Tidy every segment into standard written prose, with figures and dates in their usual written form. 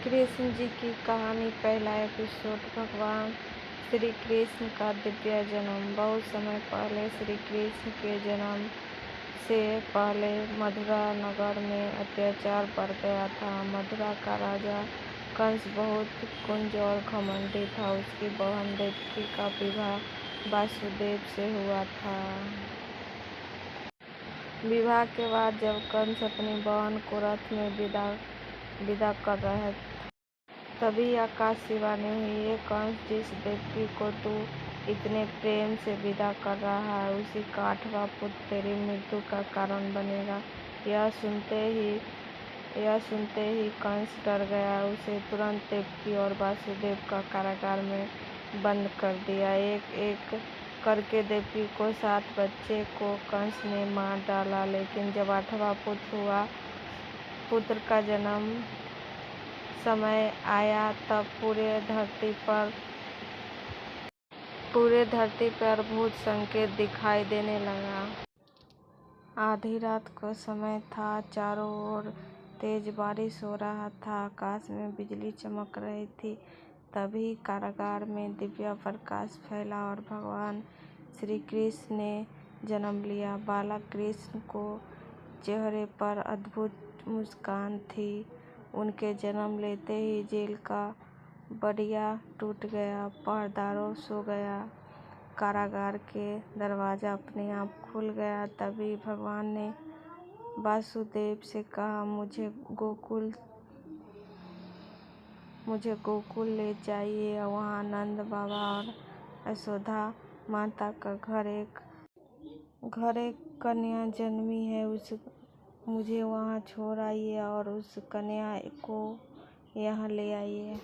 कृष्ण जी की कहानी पहला एपिसोड। भगवान श्री कृष्ण का दिव्य जन्म। बहुत समय पहले श्री कृष्ण के जन्म से पहले मथुरा नगर में अत्याचार बढ़ गया था। मथुरा का राजा कंस बहुत कुंज और घमंडी था। उसकी बहन देवकी का विवाह वासुदेव से हुआ था। विवाह के बाद जब कंस अपनी बहन को रथ में विदा कर रहे तभी आकाशवाणी हुई, "ये कंस, जिस देवकी को तू इतने प्रेम से विदा कर रहा है, उसी का 8वां पुत्र तेरी मृत्यु का कारण बनेगा।" यह सुनते ही कंस डर गया। उसे तुरंत देवकी और वासुदेव का कारागार में बंद कर दिया। एक एक करके देवकी को 7 बच्चे को कंस ने मार डाला। लेकिन जब 8वां पुत्र का जन्म समय आया तब पूरे धरती पर अद्भुत संकेत दिखाई देने लगा। आधी रात का समय था। चारों ओर तेज बारिश हो रहा था। आकाश में बिजली चमक रही थी। तभी कारागार में दिव्य प्रकाश फैला और भगवान श्री कृष्ण ने जन्म लिया। बालक कृष्ण को चेहरे पर अद्भुत मुस्कान थी। उनके जन्म लेते ही जेल का बड़िया टूट गया, पहरेदारों सो गया, कारागार के दरवाजा अपने आप खुल गया। तभी भगवान ने वासुदेव से कहा, मुझे गोकुल ले जाइए। वहाँ नंद बाबा और यशोदा माता का घर एक कन्या जन्मी है। मुझे वहाँ छोड़ आइए और उस कन्या को यहाँ ले आइए।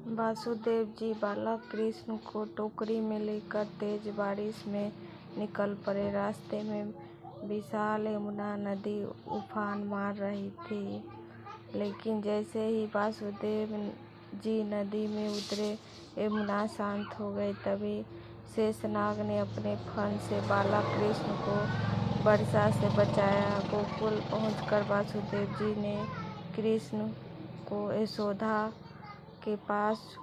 वासुदेव जी बालक कृष्ण को टोकरी में लेकर तेज बारिश में निकल पड़े। रास्ते में विशाल यमुना नदी उफान मार रही थी। लेकिन जैसे ही वासुदेव जी नदी में उतरे, यमुना शांत हो गई। तभी शेषनाग ने अपने फन से बालक कृष्ण को वर्षा से बचाया। गोकुल पहुंचकर वासुदेव जी ने कृष्ण को यशोदा के पास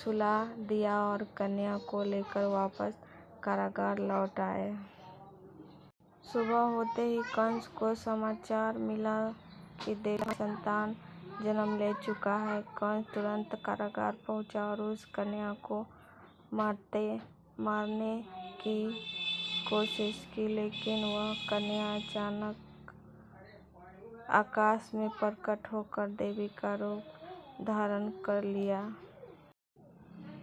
सुला दिया और कन्या को लेकर वापस कारागार लौट आए। सुबह होते ही कंस को समाचार मिला कि देवी का संतान जन्म ले चुका है। कंस तुरंत कारागार पहुंचा और उस कन्या को मारने की कोशिश की। लेकिन वह कन्या अचानक आकाश में प्रकट होकर देवी का रूप धारण कर लिया।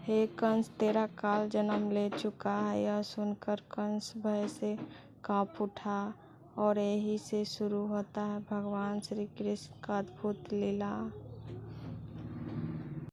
हे कंस, तेरा काल जन्म ले चुका है। यह सुनकर कंस भय से कांप उठा। और यहीं से शुरू होता है भगवान श्री कृष्ण का अद्भुत लीला।